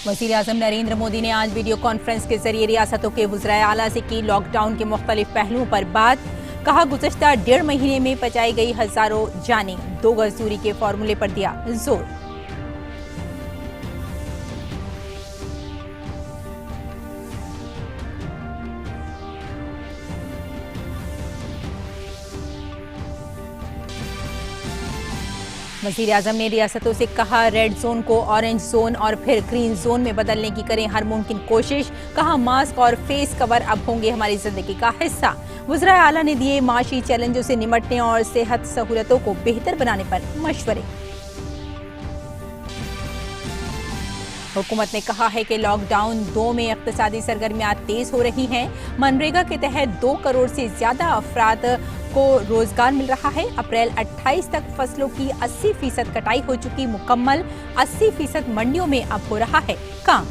वज़ीर आज़म नरेंद्र मोदी ने आज वीडियो कॉन्फ्रेंस के जरिए रियासतों के वज़राए आला से की लॉकडाउन के मुख्तलिफ पहलुओं पर बात। कहा, गुज़श्ता 1.5 महीने में बचाई गई हजारों जानें। 2 गज दूरी के फॉर्मूले पर दिया जोर। वज़ीर आज़म ने रियासतों से कहा, रेड जोन को ऑरेंज जोन और फिर ग्रीन जोन में बदलने की करें हर मुमकिन कोशिश। कहा, मास्क और फेस कवर अब होंगे हमारी जिंदगी का हिस्सा। वज़राए आला ने दिए माशी चैलेंजों से निमटने और सेहत सहूलतों को बेहतर बनाने पर मशवरे। हुकूमत ने कहा है कि लॉकडाउन 2 में इक़्तिसादी सरगर्मियां तेज हो रही हैं। मनरेगा के तहत 2 करोड़ से ज्यादा अफराद को रोजगार मिल रहा है। अप्रैल 28 तक फसलों की 80% कटाई हो चुकी मुकम्मल। 80% मंडियों में अब हो रहा है काम।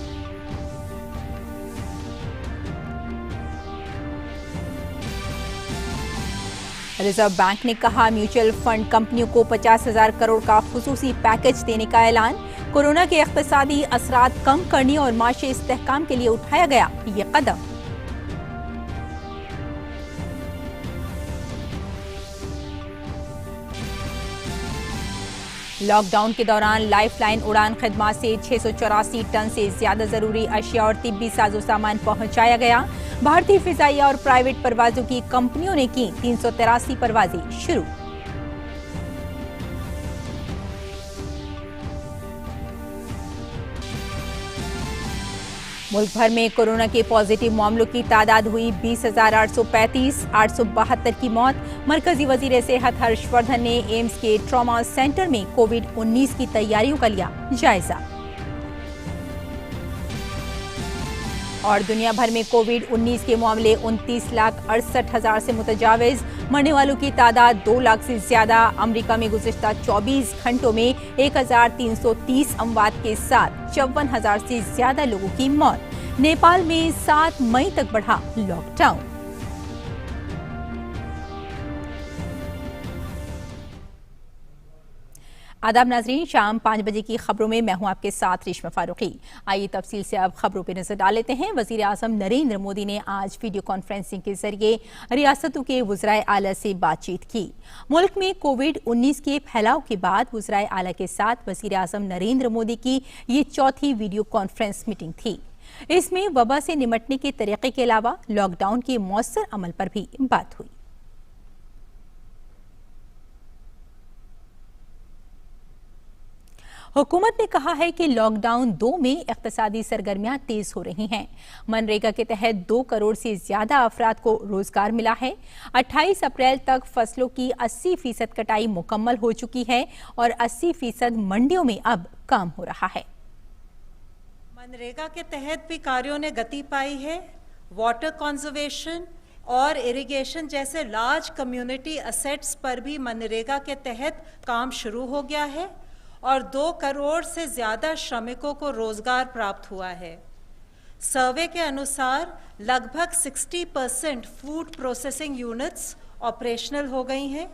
रिजर्व बैंक ने कहा, म्यूचुअल फंड कंपनियों को 50,000 करोड़ का खुसूसी पैकेज देने का ऐलान। कोरोना के इक़्तिसादी असरात कम करने और माशी इस्तेहकाम के लिए उठाया गया ये कदम। लॉकडाउन के दौरान लाइफलाइन उड़ान खिदमात से 684 टन से ज्यादा जरूरी अशिया और तिब्बी साजो सामान पहुंचाया गया। भारतीय फिजाइया और प्राइवेट परवाजों की कंपनियों ने की 383 परवाजें शुरू। मुल्क भर में कोरोना के पॉजिटिव मामलों की तादाद हुई 20,835, 872 की मौत। मरकजी वजीर सेहत हर्षवर्धन ने एम्स के ट्रॉमा सेंटर में कोविड-19 की तैयारियों का लिया जायजा। और दुनिया भर में कोविड-19 के मामले 29,68,000 से मुतजाविज। मरने वालों की तादाद 2 लाख से ज्यादा। अमेरिका में गुज़िश्ता 24 घंटों में 1,330 अमवात के साथ 54,000 से ज्यादा लोगों की मौत। नेपाल में 7 मई तक बढ़ा लॉकडाउन। आदाब नाजरीन, शाम 5 बजे की खबरों में मैं हूं आपके साथ रेशमा फारूकी। आइए तफसील से अब खबरों पर नजर डाल लेते हैं। वज़ीर आज़म नरेंद्र मोदी ने आज वीडियो कॉन्फ्रेंसिंग के जरिए रियासतों के वज़राए आला से बातचीत की। मुल्क में कोविड-19 के फैलाव के बाद वज़राए आला के साथ वज़ीर आज़म नरेंद्र मोदी की ये चौथी वीडियो कॉन्फ्रेंस मीटिंग थी। इसमें वबा से निमटने के तरीके के अलावा लॉकडाउन के मौसर अमल पर भी बात हुई। हुकूमत ने कहा है कि लॉकडाउन 2 में इक़्तिसादी सरगर्मियां तेज हो रही हैं। मनरेगा के तहत 2 करोड़ से ज्यादा अफराद को रोजगार मिला है। 28 अप्रैल तक फसलों की 80% कटाई मुकम्मल हो चुकी है और 80% मंडियों में अब काम हो रहा है। मनरेगा के तहत भी कार्यों ने गति पाई है। वाटर कंजर्वेशन और इरिगेशन जैसे लार्ज कम्युनिटी असेट्स पर भी मनरेगा के तहत काम शुरू हो गया है और 2 करोड़ से ज़्यादा श्रमिकों को रोज़गार प्राप्त हुआ है। सर्वे के अनुसार लगभग 60% फूड प्रोसेसिंग यूनिट्स ऑपरेशनल हो गई हैं।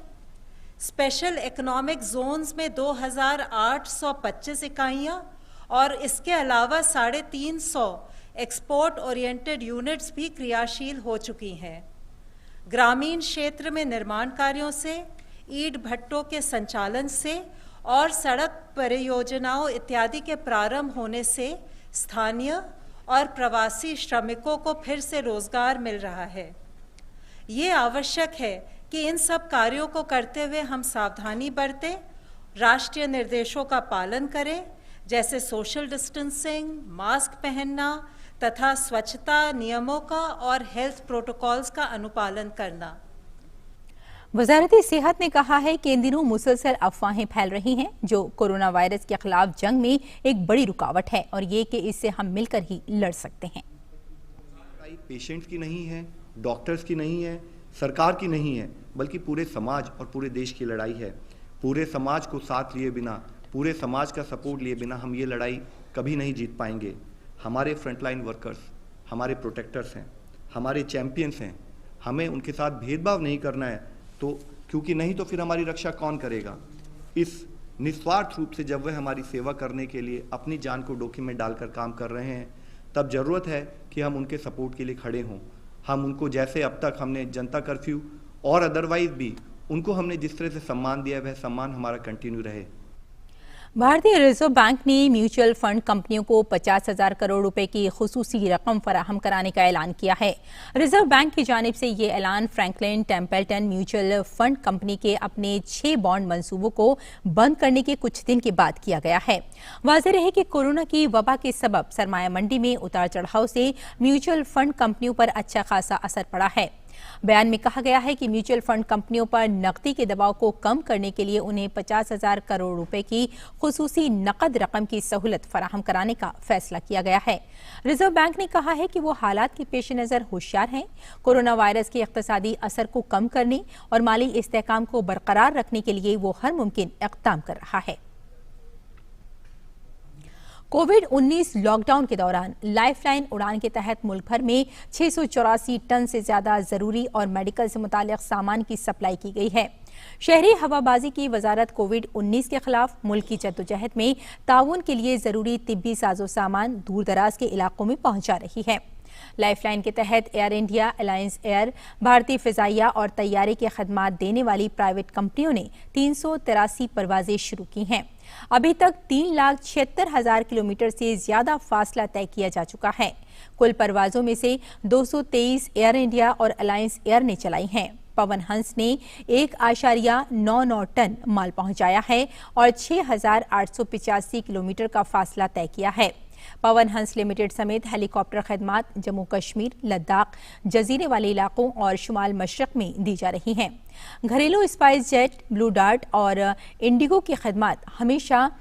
स्पेशल इकोनॉमिक जोन्स में 2,825 इकाइयाँ और इसके अलावा 350 एक्सपोर्ट ओरिएंटेड यूनिट्स भी क्रियाशील हो चुकी हैं। ग्रामीण क्षेत्र में निर्माण कार्यों से, ईंट भट्टों के संचालन से और सड़क परियोजनाओं इत्यादि के प्रारंभ होने से स्थानीय और प्रवासी श्रमिकों को फिर से रोजगार मिल रहा है। ये आवश्यक है कि इन सब कार्यों को करते हुए हम सावधानी बरतें, राष्ट्रीय निर्देशों का पालन करें, जैसे सोशल डिस्टेंसिंग, मास्क पहनना तथा स्वच्छता नियमों का और हेल्थ प्रोटोकॉल्स का अनुपालन करना। वज़ारत सेहत ने कहा है कि इन दिनों मुसलसल अफवाहें फैल रही हैं जो कोरोना वायरस के खिलाफ जंग में एक बड़ी रुकावट है और ये कि इससे हम मिलकर ही लड़ सकते हैं। पेशेंट्स की नहीं है, डॉक्टर्स की नहीं है, सरकार की नहीं है, बल्कि पूरे समाज और पूरे देश की लड़ाई है। पूरे समाज को साथ लिए बिना, पूरे समाज का सपोर्ट लिए बिना हम ये लड़ाई कभी नहीं जीत पाएंगे। हमारे फ्रंटलाइन वर्कर्स हमारे प्रोटेक्टर्स हैं, हमारे चैंपियंस हैं। हमें उनके साथ भेदभाव नहीं करना है, तो क्योंकि नहीं तो फिर हमारी रक्षा कौन करेगा। इस निस्वार्थ रूप से जब वह हमारी सेवा करने के लिए अपनी जान को जोखिम में डालकर काम कर रहे हैं, तब ज़रूरत है कि हम उनके सपोर्ट के लिए खड़े हों। हम उनको जैसे अब तक हमने जनता कर्फ्यू और अदरवाइज भी उनको हमने जिस तरह से सम्मान दिया, वह सम्मान हमारा कंटिन्यू रहे। भारतीय रिजर्व बैंक ने म्यूचुअल फंड कंपनियों को 50,000 करोड़ रुपए की खुसूसी रकम फराहम कराने का ऐलान किया है। रिजर्व बैंक की जानिब से ये ऐलान Franklin Templeton mutual fund company के अपने 6 बॉन्ड मंसूबों को बंद करने के कुछ दिन के बाद किया गया है। वाज़ेह रहे कि कोरोना की वबा के सबब सरमाया मंडी में उतार चढ़ाव से म्यूचुअल फंड कंपनियों पर अच्छा खासा असर पड़ा है। बयान में कहा गया है कि म्यूचुअल फंड कंपनियों पर नकदी के दबाव को कम करने के लिए उन्हें 50,000 करोड़ रुपए की खुसूसी नकद रकम की सहूलत फराहम कराने का फैसला किया गया है। रिजर्व बैंक ने कहा है कि वो हालात के पेश नजर होशियार हैं, कोरोना वायरस के इक्तिसादी असर को कम करने और माली इस्तेहकाम को बरकरार रखने के लिए वो हर मुमकिन इक़दाम कर रहा है। कोविड-19 लॉकडाउन के दौरान लाइफलाइन उड़ान के तहत मुल्क भर में 684 टन से ज्यादा जरूरी और मेडिकल से मुताल्लिक सामान की सप्लाई की गई है। शहरी हवाबाजी की वजारत कोविड-19 के खिलाफ मुल्क की जद्दोजहद में ताउन के लिए जरूरी तिब्बी साजो सामान दूर दराज के इलाकों में पहुंचा रही है। लाइफलाइन के तहत एयर इंडिया, अलायंस एयर, भारतीय फिजाइया और तैयारी के खदमात देने वाली प्राइवेट कंपनियों ने 383 परवाजें शुरू की हैं। अभी तक 3,76,000 किलोमीटर से ज्यादा फासला तय किया जा चुका है। कुल परवाजों में से 223 एयर इंडिया और अलायंस एयर ने चलाई हैं। पवन हंस ने 1.99 टन माल पहुंचाया है और 6,885 किलोमीटर का फासला तय किया है। पवन हंस लिमिटेड समेत हेलीकॉप्टर खदमात जम्मू कश्मीर, लद्दाख, जजीरे वाले इलाकों और शुमाल मशरक में दी जा रही हैं। घरेलू स्पाइस जेट, ब्लू डार्ट और इंडिगो की खदमात हमेशा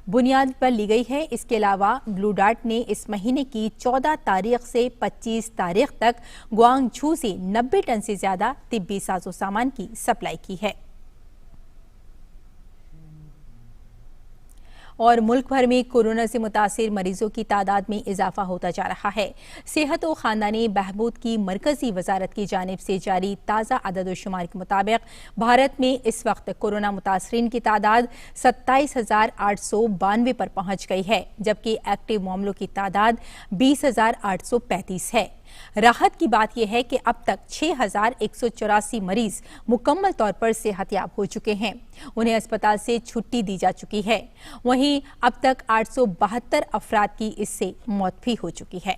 बुनियाद पर ली गई है। इसके अलावा ब्लू डार्ट ने इस महीने की 14 तारीख से 25 तारीख तक ग्वांगझू से 90 टन से ज्यादा तिब्बी साजो सामान की सप्लाई की है। और मुल्क भर में कोरोना से मुतासिर मरीजों की तादाद में इजाफा होता जा रहा है। सेहत और खानदानी बहबूद की मरकजी वजारत की जानिब से जारी ताज़ा अदद-ओ-शुमार के मुताबिक भारत में इस वक्त कोरोना मुतासरीन की तादाद 27,892 पर पहुंच गई है, जबकि एक्टिव मामलों की तादाद 20,835 है। राहत की बात यह है कि अब तक 6,184 मरीज मुकम्मल तौर पर सेहतयाब हो चुके हैं। उन्हें अस्पताल से छुट्टी दी जा चुकी है। वहीं अब तक 872 अफराद की इससे मौत भी हो चुकी है।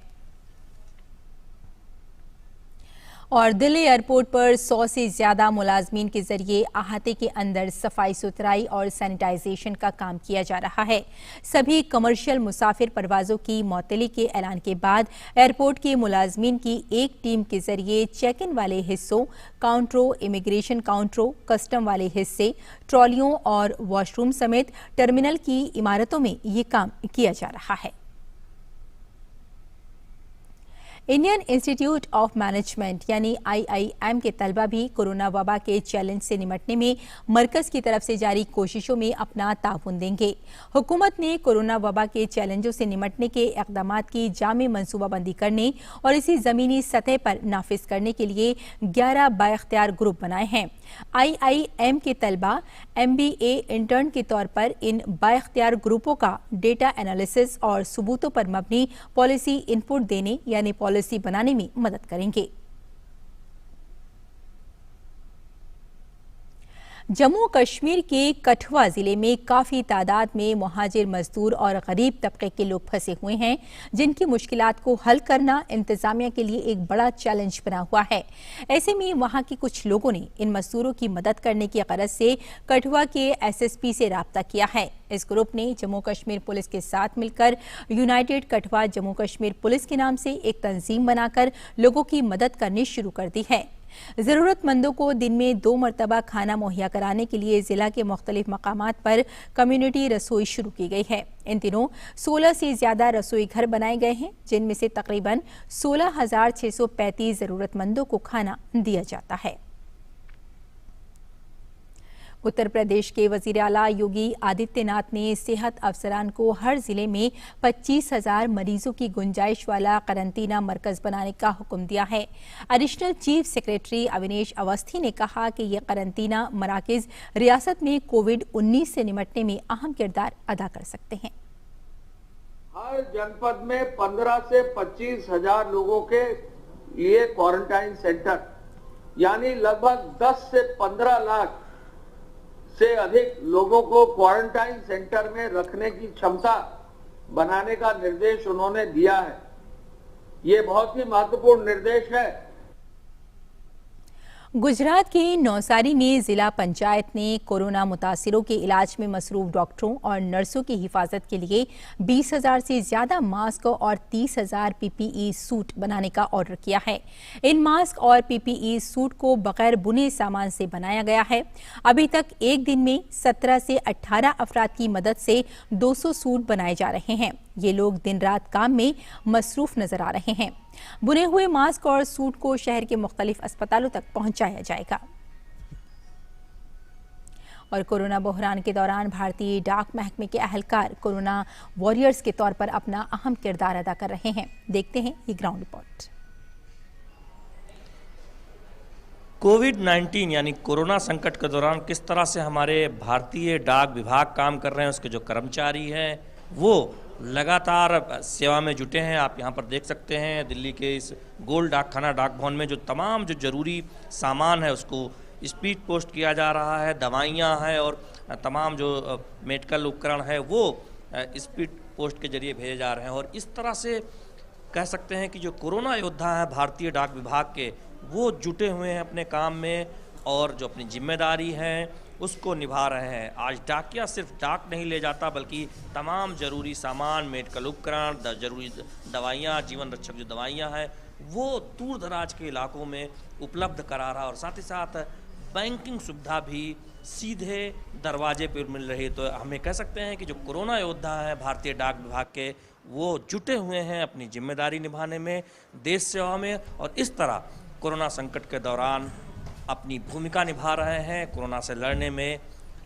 और दिल्ली एयरपोर्ट पर 100 से ज्यादा मुलाजमीन के जरिए अहाते के अंदर सफाई सुथराई और सैनिटाइजेशन का काम किया जा रहा है। सभी कमर्शियल मुसाफिर परवाजों की मअतली के ऐलान के बाद एयरपोर्ट के मुलाजमीन की एक टीम के जरिए चेक इन वाले हिस्सों, काउंटरों, इमिग्रेशन काउंटरों, कस्टम वाले हिस्से, ट्रॉलियों और वॉशरूम समेत टर्मिनल की इमारतों में ये काम किया जा रहा है। इंडियन इंस्टीट्यूट ऑफ मैनेजमेंट यानी IIM के तलबा भी कोरोना वबा के चैलेंज से निमटने में मरकज की तरफ से जारी कोशिशों में अपना ताउन देंगे। हुकूमत ने कोरोना वबा के चैलेंजों से निमटने के इक़दामात की जामे मनसूबाबंदी करने और इसी ज़मीनी सतह पर नाफिज करने के लिए 11 बाइख्तियार ग्रुप बनाए हैं। IIM के तलबा MBA इंटर्न के तौर पर इन बाइख्तियार ग्रुपों का डेटा एनालिसिस और सबूतों पर मबनी पॉलिसी इनपुट देने यानी पॉलिसी बनाने में मदद करेंगे। जम्मू कश्मीर के कठुआ जिले में काफ़ी तादाद में मुहाजिर मजदूर और गरीब तबके के लोग फंसे हुए हैं, जिनकी मुश्किलात को हल करना इंतजामिया के लिए एक बड़ा चैलेंज बना हुआ है। ऐसे में वहां के कुछ लोगों ने इन मजदूरों की मदद करने की गरज से कठुआ के SSP से राब्ता किया है। इस ग्रुप ने जम्मू कश्मीर पुलिस के साथ मिलकर यूनाइटेड कठुआ जम्मू कश्मीर पुलिस के नाम से एक तंजीम बनाकर लोगों की मदद करनी शुरू कर दी है। जरूरतमंदों को दिन में 2 मरतबा खाना मुहैया कराने के लिए जिला के मुख्तलिफ मकामात पर कम्युनिटी रसोई शुरू की गई है। इन दिनों 16 से ज्यादा रसोई घर बनाए गए हैं, जिनमें से तकरीबन 16,635 जरूरतमंदों को खाना दिया जाता है। उत्तर प्रदेश के वजीर आला योगी आदित्यनाथ ने सेहत अफसरान को हर जिले में 25,000 मरीजों की गुंजाइश वाला करंतना मरकज बनाने का हुक्म दिया है। Additional chief secretary Avinesh Awasthi ने कहा कि ये करंतना मराकज रियासत में कोविड-19 से निपटने में अहम किरदार अदा कर सकते हैं। हर जनपद में 15 से 25,000 लोगों के लिए क्वारंटाइन सेंटर, यानी लगभग 10 से 15 लाख से अधिक लोगों को क्वारंटाइन सेंटर में रखने की क्षमता बनाने का निर्देश उन्होंने दिया है। ये बहुत ही महत्वपूर्ण निर्देश है। गुजरात के नौसारी में जिला पंचायत ने कोरोना मुतासिरों के इलाज में मसरूफ डॉक्टरों और नर्सों की हिफाजत के लिए 20,000 से ज्यादा मास्क और 30,000 पीपीई सूट बनाने का ऑर्डर किया है। इन मास्क और पीपीई सूट को बगैर बुने सामान से बनाया गया है। अभी तक एक दिन में 17 से 18 अफराद की मदद से 200 सूट बनाए जा रहे हैं। ये लोग दिन रात काम में मसरूफ नजर आ रहे हैं। बुने हुए मास्क और सूट को शहर के मुख्तलिफ अस्पतालों तक पहुंचाया जाएगा। और कोरोना बहरान के दौरान भारतीय डाक महकमे के अहलकार कोरोना वॉरियर्स के तौर पर अपना अहम किरदार अदा कर रहे हैं। देखते हैं ये ग्राउंड रिपोर्ट। कोविड-19 यानी कोरोना संकट के दौरान किस तरह से हमारे भारतीय डाक विभाग काम कर रहे हैं, उसके जो कर्मचारी हैं वो लगातार सेवा में जुटे हैं। आप यहाँ पर देख सकते हैं दिल्ली के इस गोल्ड डाकखाना डाक भवन में जो तमाम जो जरूरी सामान है उसको स्पीड पोस्ट किया जा रहा है। दवाइयाँ हैं और तमाम जो मेडिकल उपकरण है वो स्पीड पोस्ट के जरिए भेजे जा रहे हैं। और इस तरह से कह सकते हैं कि जो कोरोना योद्धा हैं भारतीय डाक विभाग के, वो जुटे हुए हैं अपने काम में और जो अपनी जिम्मेदारी है उसको निभा रहे हैं। आज डाकिया सिर्फ डाक नहीं ले जाता बल्कि तमाम जरूरी सामान, मेडिकल उपकरण, जरूरी दवाइयाँ, जीवन रक्षक जो दवाइयाँ हैं वो दूर दराज के इलाकों में उपलब्ध करा रहा और साथ ही साथ बैंकिंग सुविधा भी सीधे दरवाजे पर मिल रही है। तो हमें कह सकते हैं कि जो कोरोना योद्धा है भारतीय डाक विभाग के, वो जुटे हुए हैं अपनी जिम्मेदारी निभाने में, देश सेवा में, और इस तरह कोरोना संकट के दौरान अपनी भूमिका निभा रहे हैं। कोरोना से लड़ने में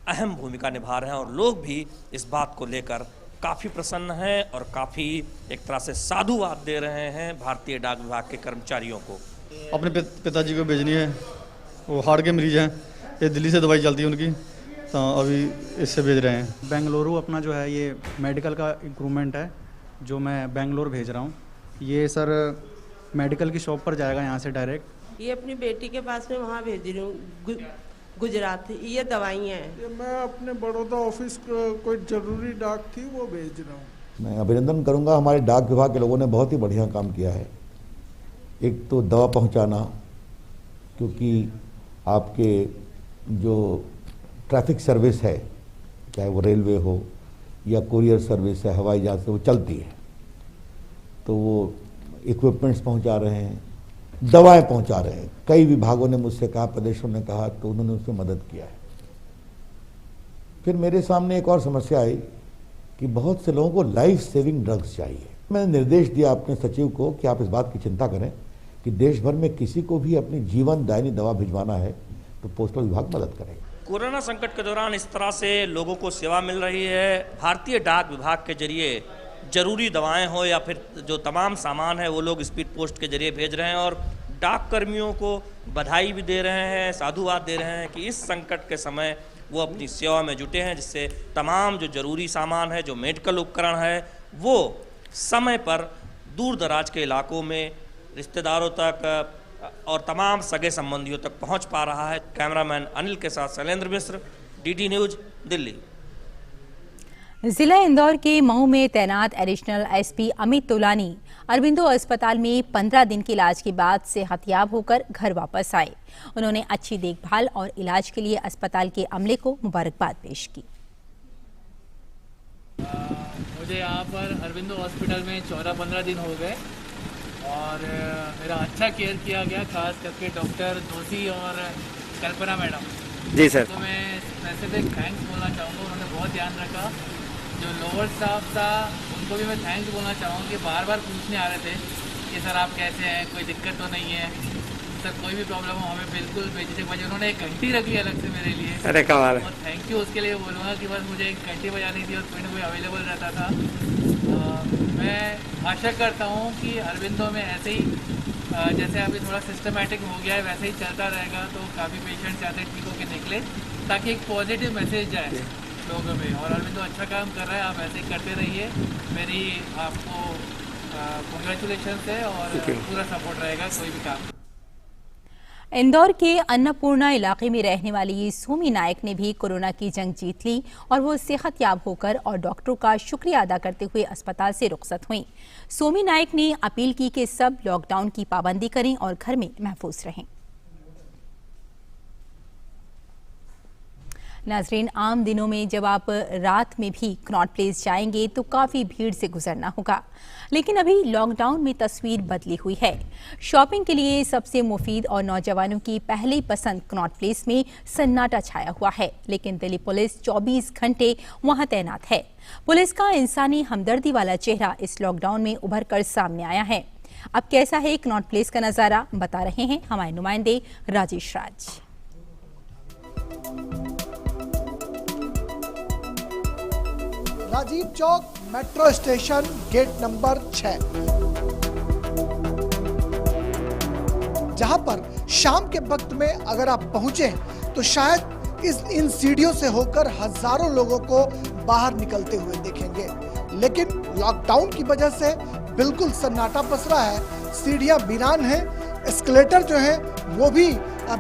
अहम भूमिका निभा रहे हैं और लोग भी इस बात को लेकर काफ़ी प्रसन्न हैं और काफ़ी एक तरह से साधुवाद दे रहे हैं भारतीय डाक विभाग के कर्मचारियों को। अपने पिताजी को भेजनी है, वो हार्ट के मरीज हैं, ये दिल्ली से दवाई चलती है उनकी, तो अभी इससे भेज रहे हैं। बेंगलुरु अपना जो है ये मेडिकल का इक्विपमेंट है जो मैं बेंगलोर भेज रहा हूँ। ये सर मेडिकल की शॉप पर जाएगा यहाँ से डायरेक्ट। ये अपनी बेटी के पास में वहाँ भेज रही हूँ गुजरात। ये दवाइयाँ हैं। मैं अपने बड़ौदा ऑफिस कोई जरूरी डाक थी वो भेज रहा हूँ। मैं अभिनंदन करूंगा, हमारे डाक विभाग के लोगों ने बहुत ही बढ़िया काम किया है। एक तो दवा पहुंचाना, क्योंकि आपके जो ट्रैफिक सर्विस है, चाहे वो रेलवे हो या कुरियर सर्विस है, हवाई जहाज से वो चलती है, तो वो इक्विपमेंट्स पहुंचा रहे हैं, दवाएं पहुंचा रहे हैं। कई विभागों ने मुझसे कहा, प्रदेशों ने कहा, तो उन्होंने उसमें मदद किया है। फिर मेरे सामने एक और समस्या आई कि बहुत से लोगों को लाइफ सेविंग ड्रग्स चाहिए। मैंने निर्देश दिया अपने सचिव को कि आप इस बात की चिंता करें कि देश भर में किसी को भी अपनी जीवन दायिनी दवा भिजवाना है तो पोस्टल विभाग मदद करेगा। कोरोना संकट के दौरान इस तरह से लोगों को सेवा मिल रही है। भारतीय डाक विभाग के जरिए जरूरी दवाएं हो या फिर जो तमाम सामान है वो लोग स्पीड पोस्ट के जरिए भेज रहे हैं और डाक कर्मियों को बधाई भी दे रहे हैं, साधुवाद दे रहे हैं कि इस संकट के समय वो अपनी सेवा में जुटे हैं, जिससे तमाम जो जरूरी सामान है, जो मेडिकल उपकरण है, वो समय पर दूर दराज के इलाकों में रिश्तेदारों तक और तमाम सगे संबंधियों तक पहुंच पा रहा है। कैमरामैन अनिल के साथ शैलेंद्र मिश्र, DD न्यूज, दिल्ली। जिला इंदौर के मऊ में तैनात एडिशनल SP अमित तोलानी अरबिंदो अस्पताल में 15 दिन के इलाज के बाद सेहतयाब होकर घर वापस आए। उन्होंने अच्छी देखभाल और इलाज के लिए अस्पताल के अमले को मुबारकबाद पेश की। मुझे यहाँ पर अरबिंदो हॉस्पिटल में 14-15 दिन हो गए और मेरा अच्छा केयर किया गया, खास करके डॉक्टर जोशी और कल्पना मैडम। जी सर। तो मैं स्पेसिफिक थैंक्स बोलना चाहूँगा, उन्होंने बहुत ध्यान रखा। जो लोअर स्टाफ था उनको भी मैं थैंक्स बोलना चाहूँगा कि बार बार पूछने आ रहे थे कि सर आप कैसे हैं, कोई दिक्कत तो नहीं है। सर कोई भी प्रॉब्लम हो हमें बिल्कुल बेझिझक बजाए। उन्होंने एक घंटी रखी अलग से मेरे लिए। अरे कमाल है। और थैंक यू उसके लिए बोलूँगा कि बस मुझे एक घंटी बजानी थी और कोई ना कोई अवेलेबल रहता था। मैं आशा करता हूँ कि अरविंदो में ऐसे ही जैसे अभी थोड़ा सिस्टमेटिक हो गया है वैसे ही चलता रहेगा, तो काफ़ी पेशेंट्स ऐसे ठीक होकर निकले ताकि एक पॉजिटिव मैसेज जाए लोगों में। और अरविंदो अच्छा काम कर रहा है, आप ऐसे ही करते रहिए। मेरी आपको कांग्रेचुलेशंस है और पूरा सपोर्ट रहेगा कोई भी काम। इंदौर के अन्नपूर्णा इलाके में रहने वाली सोमी नायक ने भी कोरोना की जंग जीत ली और वो सेहतयाब होकर और डॉक्टरों का शुक्रिया अदा करते हुए अस्पताल से रुखसत हुई। सोमी नायक ने अपील की कि सब लॉकडाउन की पाबंदी करें और घर में महफूज रहें। नाजरीन, आम दिनों में जब आप रात में भी कनॉट प्लेस जाएंगे तो काफ़ी भीड़ से गुजरना होगा, लेकिन अभी लॉकडाउन में तस्वीर बदली हुई है। शॉपिंग के लिए सबसे मुफीद और नौजवानों की पहली पसंद कनॉट प्लेस में सन्नाटा छाया हुआ है, लेकिन दिल्ली पुलिस 24 घंटे वहां तैनात है। पुलिस का इंसानी हमदर्दी वाला चेहरा इस लॉकडाउन में उभर कर सामने आया है। अब कैसा है कनॉट प्लेस का नज़ारा, बता रहे हैं हमारे नुमाइंदे Rajesh Raj. Rajiv Chowk metro station gate number 6, जहां पर शाम के वक्त में अगर आप पहुंचे तो शायद इन सीढ़ियों से होकर हजारों लोगों को बाहर निकलते हुए देखेंगे, लेकिन लॉकडाउन की वजह से बिल्कुल सन्नाटा पसरा है। सीढ़ियां वीरान हैं, एस्केलेटर जो है वो भी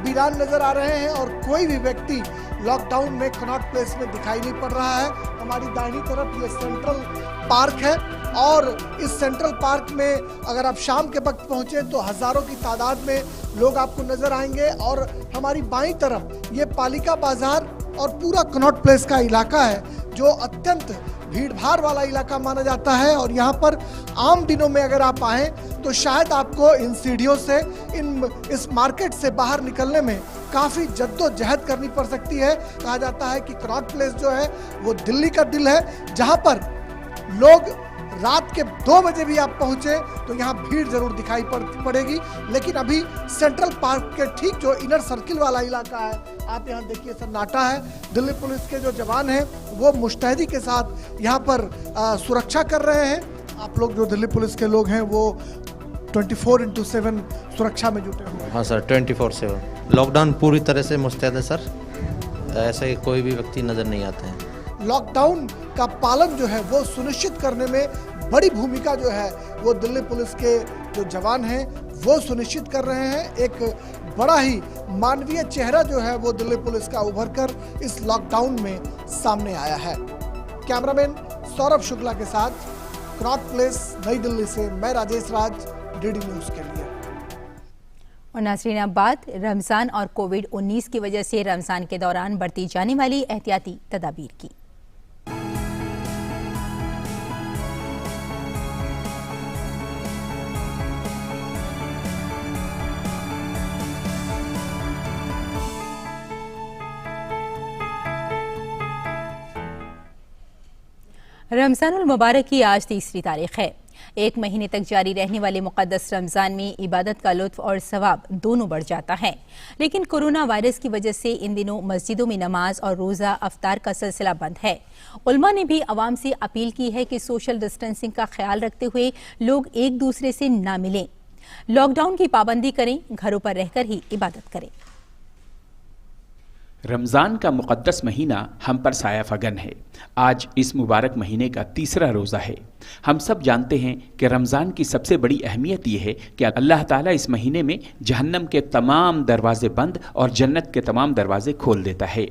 वीरान नजर आ रहे हैं और कोई भी व्यक्ति लॉकडाउन में कनॉट प्लेस में दिखाई नहीं पड़ रहा है। हमारी दाहिनी तरफ ये सेंट्रल पार्क है और इस सेंट्रल पार्क में अगर आप शाम के वक्त पहुंचे तो हजारों की तादाद में लोग आपको नजर आएंगे। और हमारी बाईं तरफ ये पालिका बाजार और पूरा कनॉट प्लेस का इलाका है जो अत्यंत भीड़-भाड़ वाला इलाका माना जाता है। और यहाँ पर आम दिनों में अगर आप आएँ तो शायद आपको इन सीढ़ियों से इस मार्केट से बाहर निकलने में काफ़ी जद्दोजहद करनी पड़ सकती है। कहा जाता है कि कनॉट प्लेस जो है वो दिल्ली का दिल है, जहाँ पर लोग रात के 2 बजे भी आप पहुँचे तो यहाँ भीड़ जरूर दिखाई पड़ेगी। लेकिन अभी सेंट्रल पार्क के ठीक जो इनर सर्किल वाला इलाका है, आप यहाँ देखिए सन्नाटा है। दिल्ली पुलिस के जो जवान हैं वो मुस्तैदी के साथ यहाँ पर सुरक्षा कर रहे हैं। आप लोग जो दिल्ली पुलिस के लोग हैं वो 24/7 सुरक्षा में जुटे हुए हैं। हाँ सर, 24/7 लॉकडाउन पूरी तरह से मुस्तैद है सर, ऐसे कोई भी व्यक्ति नज़र नहीं आते हैं। लॉकडाउन का पालन जो है वो सुनिश्चित करने में बड़ी भूमिका जो है वो दिल्ली पुलिस के जो जवान हैं वो सुनिश्चित कर रहे हैं। एक बड़ा ही मानवीय चेहरा जो है वो दिल्ली पुलिस का उभर कर इस लॉकडाउन में सामने आया है। कैमरामैन सौरभ शुक्ला के साथ कनॉट प्लेस, नई दिल्ली से मैं राजेश राज, डीडी न्यूज़ के लिए। और नाज़रीन, अब बात रमज़ान और कोविड-19 की वजह से रमज़ान के दौरान बरती जाने वाली एहतियाती तदाबीर की। रमज़ानुल मुबारक की आज 3री तारीख है। एक महीने तक जारी रहने वाले मुक़द्दस रमज़ान में इबादत का लुत्फ़ और सवाब दोनों बढ़ जाता है, लेकिन कोरोना वायरस की वजह से इन दिनों मस्जिदों में नमाज और रोज़ा अफ्तार का सिलसिला बंद है। उलमा ने भी आवाम से अपील की है कि सोशल डिस्टेंसिंग का ख्याल रखते हुए लोग एक दूसरे से ना मिलें, लॉकडाउन की पाबंदी करें, घरों पर रहकर ही इबादत करें। रमज़ान का मुक़द्दस महीना हम पर साया फगन है। आज इस मुबारक महीने का 3रा रोज़ा है। हम सब जानते हैं कि रमज़ान की सबसे बड़ी अहमियत ये है कि अल्लाह ताला इस महीने में जहन्नम के तमाम दरवाजे बंद और जन्नत के तमाम दरवाजे खोल देता है।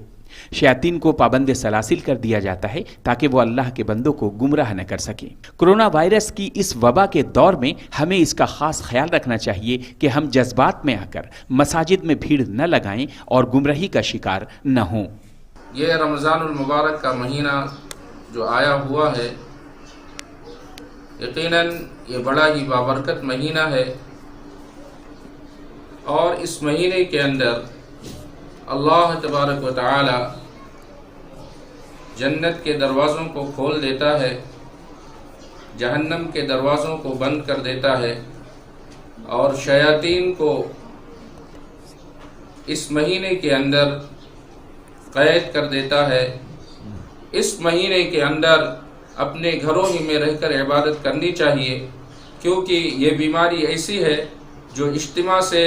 शैतान को पाबंद सलासिल कर दिया जाता है ताकि वो अल्लाह के बंदों को गुमराह न कर सके। कोरोना वायरस की इस वबा के दौर में हमें इसका खास ख्याल रखना चाहिए कि हम जज्बात में आकर मसाजिद में भीड़ न लगाएं और गुमराही का शिकार न हों। ये रमज़ानुल मुबारक का महीना जो आया हुआ है, यकीनन ये बड़ा ही बाबरकत महीना है और इस महीने के अंदर अल्लाह तबारक व तआला जन्नत के दरवाज़ों को खोल देता है, जहन्नम के दरवाज़ों को बंद कर देता है और शयातीन को इस महीने के अंदर कैद कर देता है। इस महीने के अंदर अपने घरों ही में रहकर इबादत करनी चाहिए, क्योंकि ये बीमारी ऐसी है जो इज्तिमा से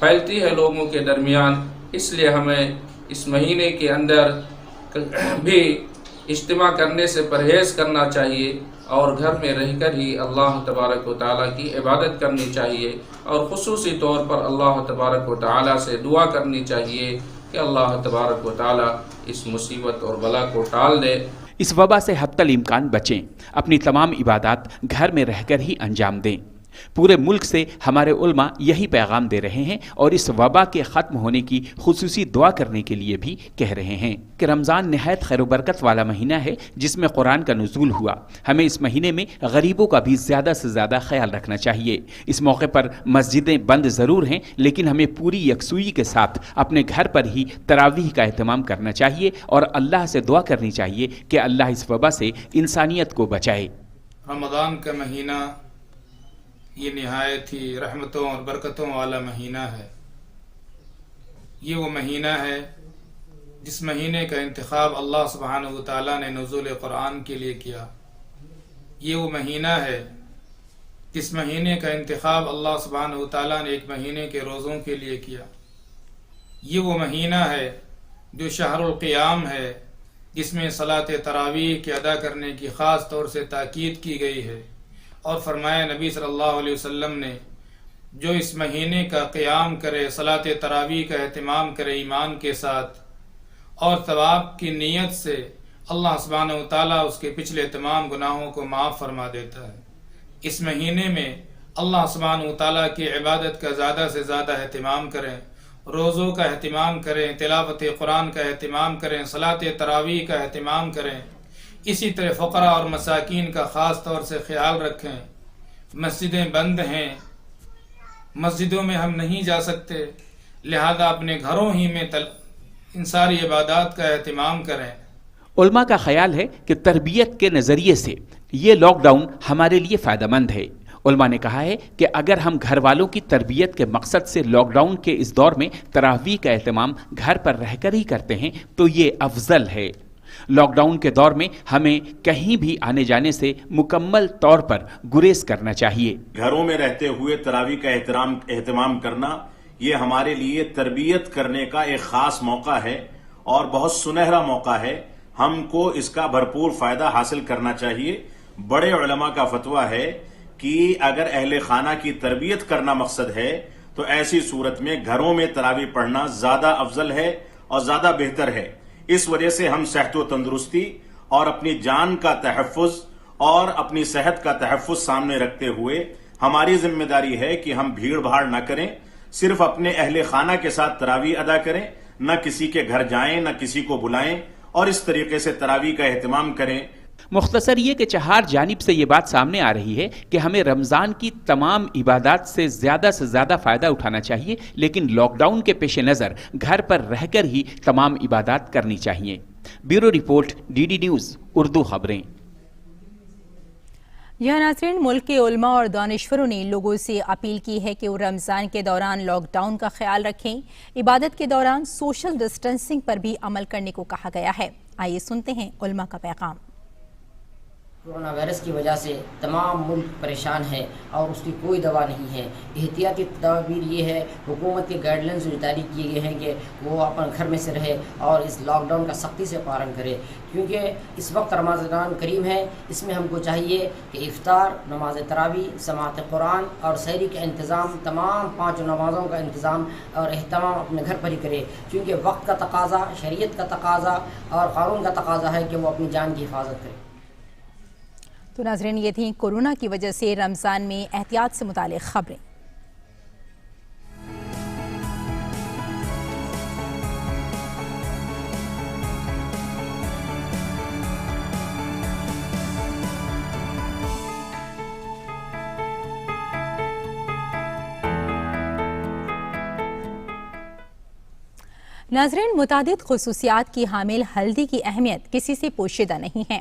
फैलती है लोगों के दरमियान। इसलिए हमें इस महीने के अंदर भी इज्तिमा करने से परहेज़ करना चाहिए और घर में रहकर ही अल्लाह तबारक व तआला की इबादत करनी चाहिए और ख़ुसूसी तौर पर अल्लाह तबारक व तआला से दुआ करनी चाहिए कि अल्लाह तबारक व तआला इस मुसीबत और बला को टाल दे। इस वबा से हत्तल इम्कान बचें, अपनी तमाम इबादत घर में रहकर ही अंजाम दें। पूरे मुल्क से हमारे उलमा यही पैगाम दे रहे हैं और इस वबा के ख़त्म होने की खुसूसी दुआ करने के लिए भी कह रहे हैं कि रमज़ान नहायत खैर बरकत वाला महीना है जिसमें कुरान का नुज़ूल हुआ। हमें इस महीने में गरीबों का भी ज़्यादा से ज़्यादा ख्याल रखना चाहिए। इस मौके पर मस्जिदें बंद ज़रूर हैं, लेकिन हमें पूरी यकसुई के साथ अपने घर पर ही तरावीह का एहतमाम करना चाहिए और अल्लाह से दुआ करनी चाहिए कि अल्लाह इस वबा से इंसानियत को बचाए। रमज़ान का महीना ये निहायत ही रहमतों और बरकतों वाला महीना है। ये वो महीना है जिस महीने का इंतखाब अल्लाह सुब्हानहू व तआला ने नुज़ूल कुरान के लिए किया। ये वो महीना है जिस महीने का इंतखाब अल्लाह सुब्हानहू व तआला ने एक महीने के रोज़ों के लिए किया। ये वो महीना है जो शहरुल क़ियाम है, जिसमें सलात तरावीह के अदा करने की ख़ास तौर से ताकीद की गई है और फरमाया नबी सल्लल्लाहु अलैहि वसल्लम ने, जो इस महीने का क़ियाम करे, सलात तरावीह का एहतमाम करे ईमान के साथ और सवाब की नीयत से, अल्लाह सुब्हानहू व तआला उसके पिछले तमाम गुनाहों को माफ़ फरमा देता है। इस महीने में अल्लाह सुब्हानहू व तआला की इबादत का ज़्यादा से ज़्यादा एहतमाम करें, रोज़ों का एहतमाम करें, तिलावत कुरान का एहतमाम करें, सलात तरावीह का एहतमाम करें। इसी तरह फ़क़रा और मसाकीन का ख़ास तौर से ख्याल रखें। मस्जिदें बंद हैं, मस्जिदों में हम नहीं जा सकते, लिहाजा अपने घरों ही में इन सारी इबादत का एहतमाम करें। उलमा का ख्याल है कि तरबियत के नज़रिए से ये लॉकडाउन हमारे लिए फ़ायदेमंद है। उलमा ने कहा है कि अगर हम घर वालों की तरबियत के मकसद से लॉकडाउन के इस दौर में तरावीह का एहतमाम घर पर रहकर ही करते हैं तो ये अफजल है। लॉकडाउन के दौर में हमें कहीं भी आने जाने से मुकम्मल तौर पर गुरेज करना चाहिए। घरों में रहते हुए तरावीह का एहतमाम करना ये हमारे लिए तरबियत करने का एक खास मौका है और बहुत सुनहरा मौका है। हमको इसका भरपूर फायदा हासिल करना चाहिए। बड़े उलमा का फतवा है कि अगर अहले खाना की तरबियत करना मकसद है तो ऐसी सूरत में घरों में तरावीह पढ़ना ज्यादा अफजल है और ज्यादा बेहतर है। इस वजह से हम सेहत व तंदुरुस्ती और अपनी जान का तहफ़्फ़ुज़ और अपनी सेहत का तहफ़्फ़ुज़ सामने रखते हुए हमारी जिम्मेदारी है कि हम भीड़ भाड़ न करें, सिर्फ अपने अहले खाना के साथ तरावीह अदा करें, न किसी के घर जाएं, न किसी को बुलाएं और इस तरीके से तरावीह का एहतमाम करें। मुख्तसर ये कि चार जानिब से ये बात सामने आ रही है कि हमें रमज़ान की तमाम इबादत से ज़्यादा फ़ायदा उठाना चाहिए, लेकिन लॉकडाउन के पेश नज़र घर पर रहकर ही तमाम इबादत करनी चाहिए। Bureau report, DD news Urdu खबरें। यह नाज़रीन, मुल्क के उलमा और दानिश्वरों ने लोगों से अपील की है कि वो रमज़ान के दौरान लॉकडाउन का ख्याल रखें। इबादत के दौरान सोशल डिस्टेंसिंग पर भी अमल करने को कहा गया है। आइए सुनते हैं उलमा का पैगाम। कोरोना वायरस की वजह से तमाम मुल्क परेशान है और उसकी कोई दवा नहीं है। एहतियाती तदबीर ये है, हुकूमत के गाइडलाइंस जो जारी किए गए हैं कि वो अपन घर में से रहे और इस लॉकडाउन का सख्ती से पालन करे, क्योंकि इस वक्त रमज़ान करीम है। इसमें हमको चाहिए कि इफ्तार, नमाज तरावी, समात कुरान और सहरी का इंतज़ाम, तमाम 5 नमाज़ों का इंतज़ाम और अहतमाम अपने घर पर ही करे, क्योंकि वक्त का तकाजा, शरीयत का तकाजा और क़ानून का तकाजा है कि वो अपनी जान की हिफाजत करे। तो नाज़रीन, ये थी कोरोना की वजह से रमज़ान में एहतियात से मुतालिक खबरें। नाज़रीन, मुतादिद खुसूसियात की हामिल हल्दी की अहमियत किसी से पोशीदा नहीं है।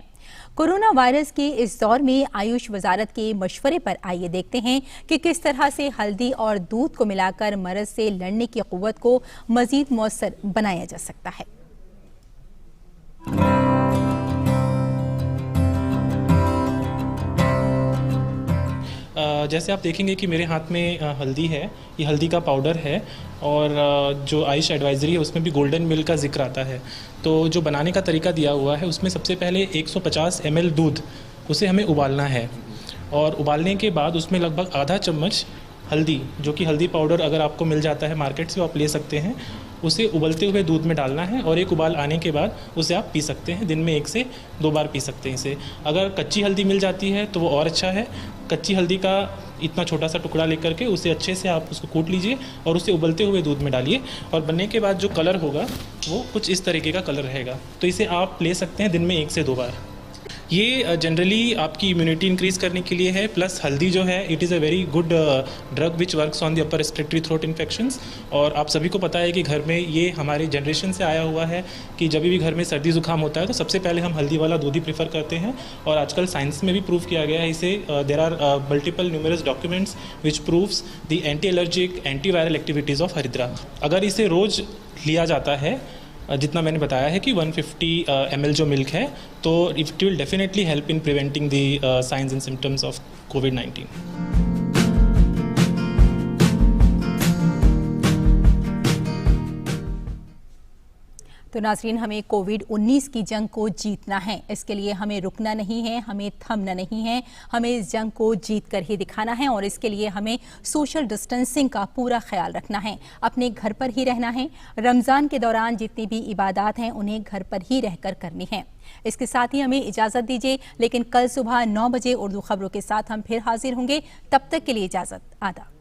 कोरोना वायरस के इस दौर में आयुष वजारत के मशवरे पर आइए देखते हैं कि किस तरह से हल्दी और दूध को मिलाकर मरज से लड़ने की क़ुव्वत को मजीद मौसर बनाया जा सकता है। जैसे आप देखेंगे कि मेरे हाथ में हल्दी है, ये हल्दी का पाउडर है और जो आयुष एडवाइजरी है उसमें भी गोल्डन मिल्क का जिक्र आता है। तो जो बनाने का तरीका दिया हुआ है उसमें सबसे पहले 150 ml दूध, उसे हमें उबालना है और उबालने के बाद उसमें लगभग आधा चम्मच हल्दी, जो कि हल्दी पाउडर अगर आपको मिल जाता है मार्केट से आप ले सकते हैं, उसे उबलते हुए दूध में डालना है और एक उबाल आने के बाद उसे आप पी सकते हैं। दिन में 1 से 2 बार पी सकते हैं इसे। अगर कच्ची हल्दी मिल जाती है तो वो और अच्छा है। कच्ची हल्दी का इतना छोटा सा टुकड़ा लेकर के उसे अच्छे से आप उसको कूट लीजिए और उसे उबलते हुए दूध में डालिए और बनने के बाद जो कलर होगा वो कुछ इस तरीके का कलर रहेगा। तो इसे आप ले सकते हैं दिन में 1 से 2 बार। ये जनरली आपकी इम्यूनिटी इंक्रीज़ करने के लिए है, प्लस हल्दी जो है it is a very good drug which works on the upper respiratory throat infections. और आप सभी को पता है कि घर में ये हमारे जनरेशन से आया हुआ है कि जब भी घर में सर्दी ज़ुकाम होता है तो सबसे पहले हम हल्दी वाला दूध ही प्रीफर करते हैं। और आजकल साइंस में भी प्रूव किया गया है इसे। There are multiple numerous documents which proves the anti allergic anti viral activities of हरिद्रा। अगर इसे रोज़ लिया जाता है जितना मैंने बताया है कि 150 ml जो मिल्क है, तो it will definitely help in preventing the signs and symptoms of कोविड-19। तो नाज़रीन, हमें कोविड-19 की जंग को जीतना है। इसके लिए हमें रुकना नहीं है, हमें थमना नहीं है, हमें इस जंग को जीत कर ही दिखाना है। और इसके लिए हमें सोशल डिस्टेंसिंग का पूरा ख्याल रखना है, अपने घर पर ही रहना है। रमज़ान के दौरान जितनी भी इबादत हैं उन्हें घर पर ही रहकर करनी है। इसके साथ ही हमें इजाज़त दीजिए, लेकिन कल सुबह 9 बजे उर्दू खबरों के साथ हम फिर हाजिर होंगे। तब तक के लिए इजाज़त, आदाब।